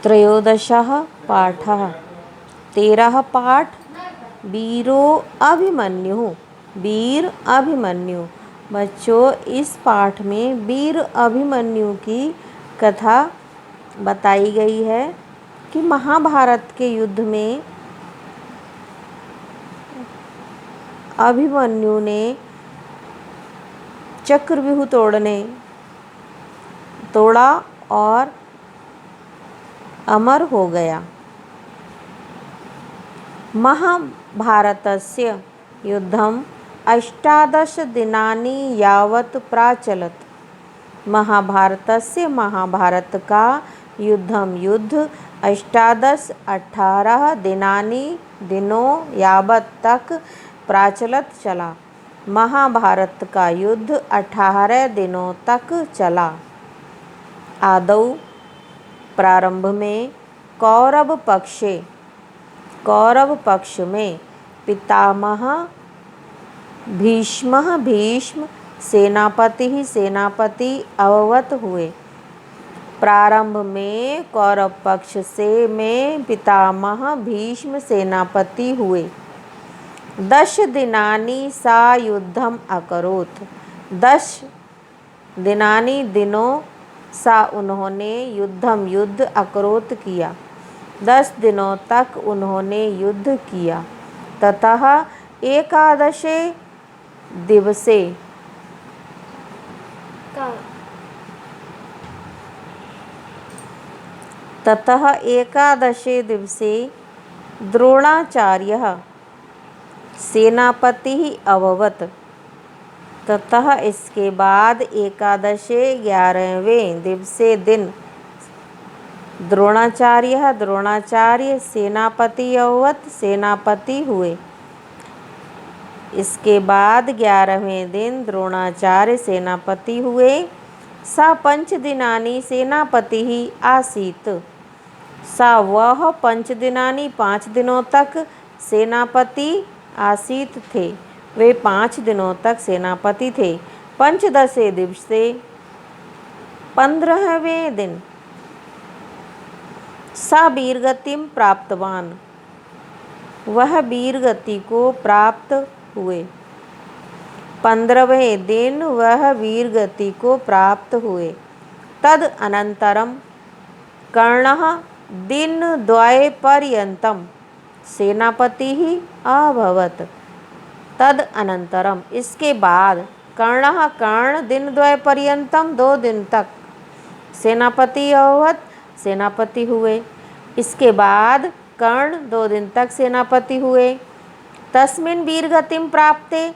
त्रयोदशः पाठः। 13 पाठ वीरो अभिमन्यु। वीर अभिमन्यु। बच्चों, इस पाठ में वीर अभिमन्यु की कथा बताई गई है कि महाभारत के युद्ध में अभिमन्यु ने चक्रव्यूह तोड़ा और अमर हो गया। महाभारतस्य युद्धम 18 दिनानि यावत् प्राचलत्। महाभारत का युद्ध 18 दिनों यावत् तक प्राचलत चला। महाभारत का युद्ध 18 दिनों तक चला। आदौ प्रारंभ में कौरव पक्ष में पितामह भीष्म सेनापति अववत हुए। प्रारंभ में कौरव पक्ष में पितामह भीष्म सेनापति हुए। 10 दिनानि सा युद्धम अकरोत्। 10 दिनों सा उन्होंने युद्ध अकरोत किया। 10 दिनों तक उन्होंने युद्ध किया। ततः एकादशे दिवसे द्रोणाचार्यः सेनापतिः अभवत्। ततः इसके बाद 11वें दिवसे दिन द्रोणाचार्य सेनापति अभवत्, सेनापति हुए। इसके बाद 11वें दिन द्रोणाचार्य सेनापति हुए। स 5 दिनानि सेनापति ही आसीत्। वह 5 दिनानि 5 दिनों तक सेनापति आसीत थे। वे 5 दिनों तक सेनापति थे। पंचदशे दिवसे 15वें दिन स वीरगतिम प्राप्तवान। वह वीरगति को प्राप्त हुए। 15वें दिन वह वीरगति को प्राप्त हुए। तद अनंतरम कर्णः दिनद्वयपर्यन्तं सेनापति ही अभवत्। तद अनंतरम इसके बाद कर्ण दिनद्वयपर्यन्तं 2 दिन तक सेनापति अभवत्, सेनापति हुए। इसके बाद कर्ण 2 दिन तक सेनापति हुए। तस्मिन् वीरगतिं प्राप्ते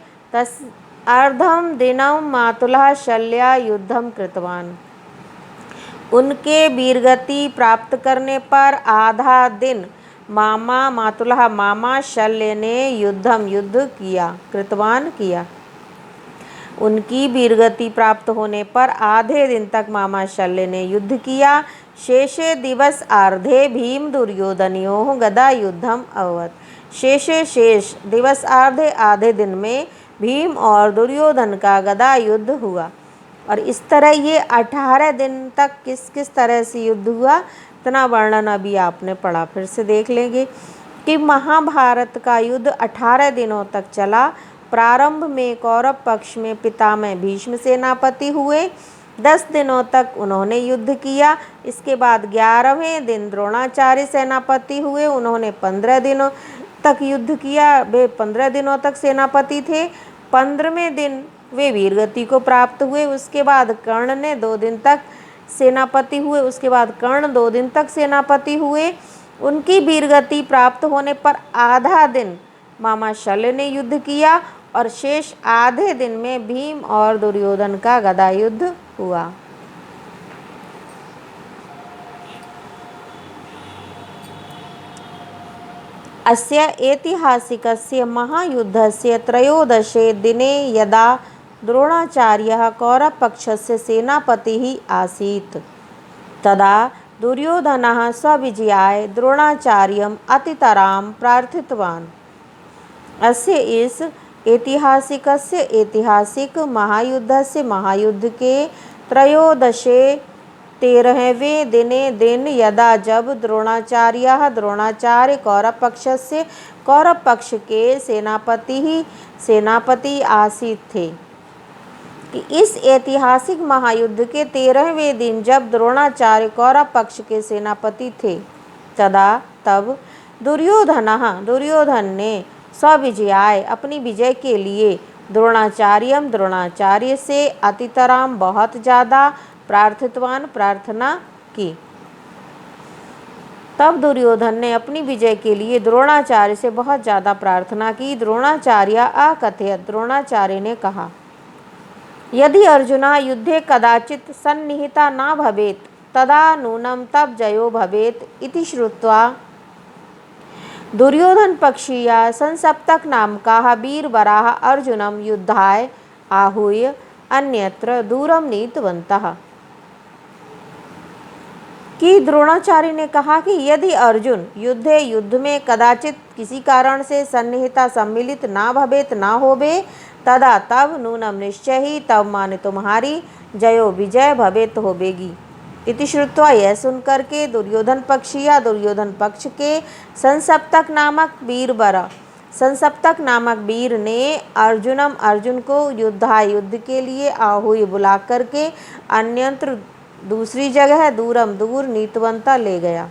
अर्धं दिनं मातुलः शल्या युद्धं कृतवान्। उनके वीरगति प्राप्त करने पर आधा दिन मामा शल्य ने युद्ध किया। उनकी वीरगति प्राप्त होने पर आधे दिन तक मामा शल्य ने युद्ध किया। शेषे दिवस आर्धे भीम दुर्योधनयोः गदा युद्धम अभवत्। शेष दिवस आधे दिन में भीम और दुर्योधन का गदा युद्ध हुआ। और इस तरह ये 18 दिन तक किस तरह से युद्ध हुआ, इतना वर्णन अभी आपने पढ़ा। फिर से देख लेंगे कि महाभारत का युद्ध 18 दिनों तक चला। प्रारंभ में कौरव पक्ष में पितामह भीष्म सेनापति हुए। 10 दिनों तक उन्होंने युद्ध किया। इसके बाद 11वें दिन द्रोणाचार्य सेनापति हुए। उन्होंने 15 दिनों तक युद्ध किया। वे 15 दिनों तक सेनापति थे। 15वें दिन वे वीरगति को प्राप्त हुए। उसके बाद कर्ण ने 2 दिन तक सेनापति हुए। उसके बाद कर्ण 2 दिन तक सेनापति हुए। उनकी वीरगति प्राप्त होने पर आधा दिन मामा शल्य ने युद्ध किया और शेष आधे दिन में भीम और दुर्योधन का गदा युद्ध हुआ। अस्य ऐतिहासिकस्य महायुद्धस्य त्रयोदशे दिने यदा द्रोणाचार्यः कौरवपक्षस्य सेनापतिः आसीत्, तदा दुर्योधनः स्वविजयाय द्रोणाचार्यम् अतितरां प्रार्थितवान्। अस्य इस ऐतिहासिक महायुद्ध के त्रयोदशे 13वें दिन यदा जब द्रोणाचार्य कौरव पक्ष के सेनापति आसीत थे कि इस ऐतिहासिक महायुद्ध के 13वें दिन जब द्रोणाचार्य कौरव पक्ष के सेनापति थे तब दुर्योधन ने स्वविजयाय अपनी विजय के लिए द्रोणाचार्य से अतितराम बहुत ज़्यादा प्रार्थना की। तब दुर्योधन ने अपनी विजय के लिए द्रोणाचार्य से बहुत ज़्यादा प्रार्थना की। द्रोणाचार्य अकथयत्, द्रोणाचार्य ने कहा, यदि अर्जुना युद्धे कदाचित् सन्निहिता न भवेत् तदा नूनं तब जयो भवेत् इति श्रुत्वा दुर्योधन पक्षीय संसप्तक नामकाः वीरवराः अर्जुनं युद्धाय आहूय अन्यत्र दूरं नीतवन्तः। कि द्रोणाचार्य ने कहा कि यदि अर्जुन युद्ध में कदाचित किसी कारण से सन्निहिता सम्मिलित ना भवेत ना होवे तदा तब नूनम निश्चय ही तब माने तुम्हारी जयो विजय भवेत होवेगी। इति श्रुत्वा, यह सुनकर के दुर्योधन पक्ष के संसप्तक नामक वीर ने अर्जुन को युद्ध के लिए आहूय बुला करके अन्यत्र दूसरी जगह दूर नीतवंता ले गया।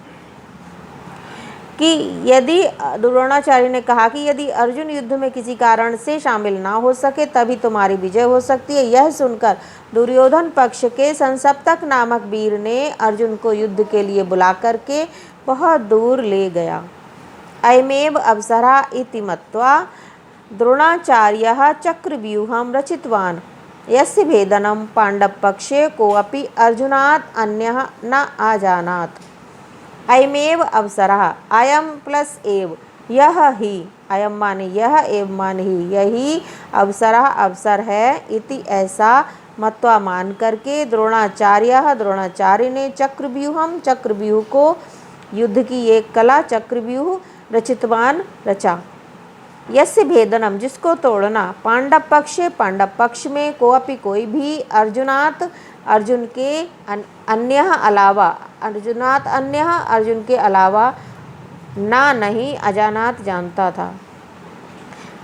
कि यदि द्रोणाचार्य ने कहा कि यदि अर्जुन युद्ध में किसी कारण से शामिल ना हो सके तभी तुम्हारी विजय हो सकती है। यह सुनकर दुर्योधन पक्ष के संसप्तक नामक वीर ने अर्जुन को युद्ध के लिए बुला करके बहुत दूर ले गया। अयमेव अवसरा इति मत्वा द्रोणाचार्यः चक्रव्यूहं रचितवान् यस्य भेदनं पाण्डवपक्षे कोऽपि अर्जुनात् अन्यः न आजानात्। अयमेव अवसरः, अयम प्लस एव, यह ही, अयम माने यह, एव माने ही, यही अवसर है। इति ऐसा मत्वा मान करके द्रोणाचार्य ने चक्रव्यूह को युद्ध की एक कला चक्रव्यूह रचितवान रचा। यस्य भेदनम, जिसको तोड़ना, पांडव पक्ष में कोई भी अर्जुन के अलावा नहीं अजानात जानता था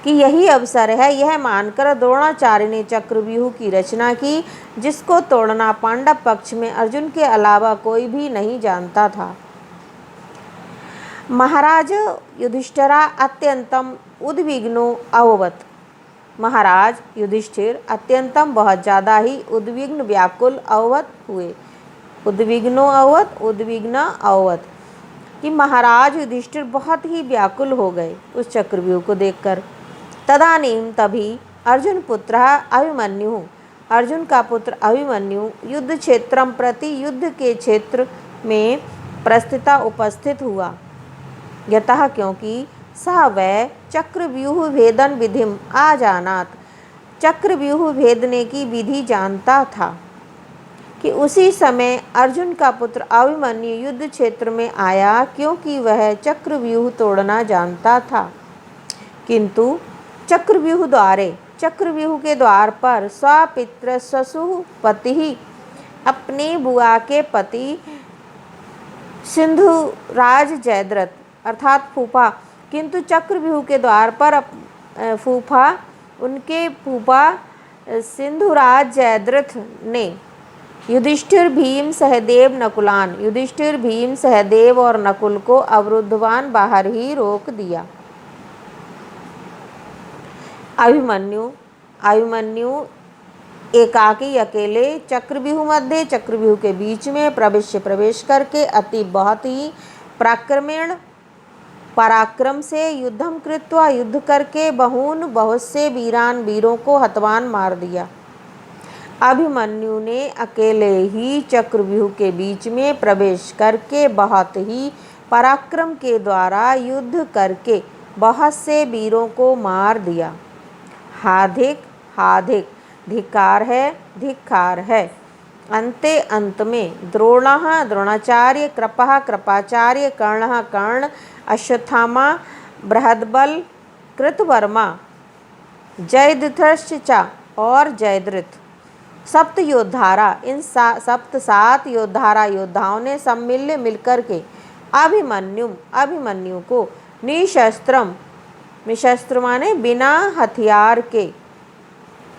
कि यही अवसर है। यह मानकर द्रोणाचार्य ने चक्रव्यूह की रचना की जिसको तोड़ना पांडव पक्ष में अर्जुन के अलावा कोई भी नहीं जानता था। महाराज युधिष्ठिरा अत्यंतम उद्विग्नो अभवत्। महाराज युधिष्ठिर अत्यंतम बहुत ज़्यादा ही उद्विग्न व्याकुल हुए। उद्विग्न अववत् कि महाराज युधिष्ठिर बहुत ही व्याकुल हो गए उस चक्रव्यूह को देखकर। तदानीम तभी अर्जुन का पुत्र अभिमन्यु युद्ध क्षेत्रम प्रति, युद्ध के क्षेत्र में उपस्थित हुआ। यतः, क्योंकि सह वह चक्रव्यूह भेदन विधिम आजानात, चक्रव्यूह भेदने की विधि जानता था। कि उसी समय अर्जुन का पुत्र अभिमन्यु युद्ध क्षेत्र में आया क्योंकि वह चक्रव्यूह तोड़ना जानता था। किंतु चक्रव्यूह के द्वार पर स्वपित्र ससुः पति, अपने बुआ के पति सिंधुराज जयद्रथ अर्थात फूफा, किंतु चक्रव्यूह के द्वार पर उनके फूफा सिंधुराज जयद्रथ ने युधिष्ठिर भीम सहदेव और नकुल को अवरुद्धवान बाहर ही रोक दिया। अभिमन्यु एकाकी अकेले चक्रव्यूह के बीच में प्रवेश करके बहुत ही पराक्रम से युद्ध करके बहुत से वीरों को हतवान मार दिया। अभिमन्यु ने अकेले ही चक्रव्यूह के बीच में प्रवेश करके बहुत ही पराक्रम के द्वारा युद्ध करके बहुत से वीरों को मार दिया। हाधिक धिक्कार है। अंत में द्रोणाचार्य, कृपाचार्य, कर्ण, अश्वत्थामा, बृहद्बल, कृतवर्मा, जयद्रथश्च और जयद्रथ सप्त योद्धारा, इन सप्त सात योद्धारा योद्धाओं ने सब मिलकर के अभिमन्यु को निशस्त्रम, निशस्त्र माने बिना हथियार के,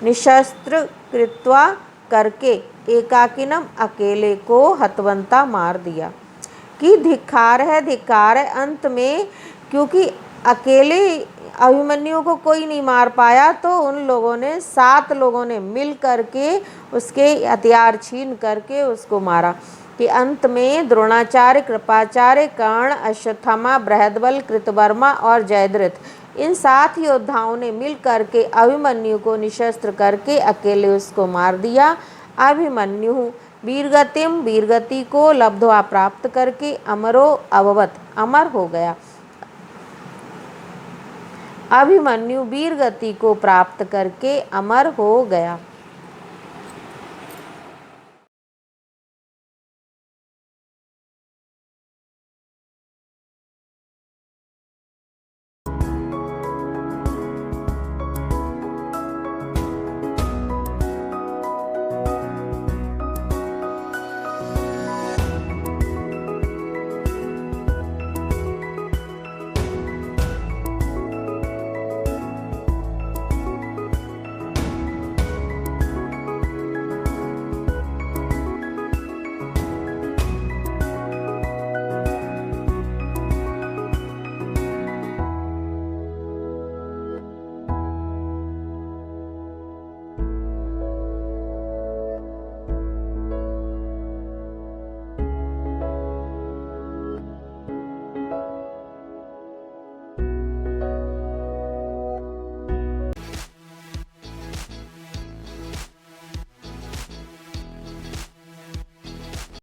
निशस्त्र कृत्वा करके एकाकिनम अकेले को हतवंता मार दिया। कि धिक्कार है अंत में, क्योंकि अकेले अभिमन्यु को कोई नहीं मार पाया तो उन लोगों ने 7 लोगों ने मिल करके उसके हथियार छीन करके उसको मारा। कि अंत में द्रोणाचार्य, कृपाचार्य, कर्ण, अश्वत्थामा, बृहद्बल, कृतवर्मा और जयद्रथ, इन 7 योद्धाओं ने मिल करके अभिमन्यु को निशस्त्र करके अकेले उसको मार दिया। अभिमन्यु वीरगतिम, वीरगति को लब्ध्वा प्राप्त करके अमरो अभवत, अमर हो गया। अभिमन्यु वीरगति को प्राप्त करके अमर हो गया।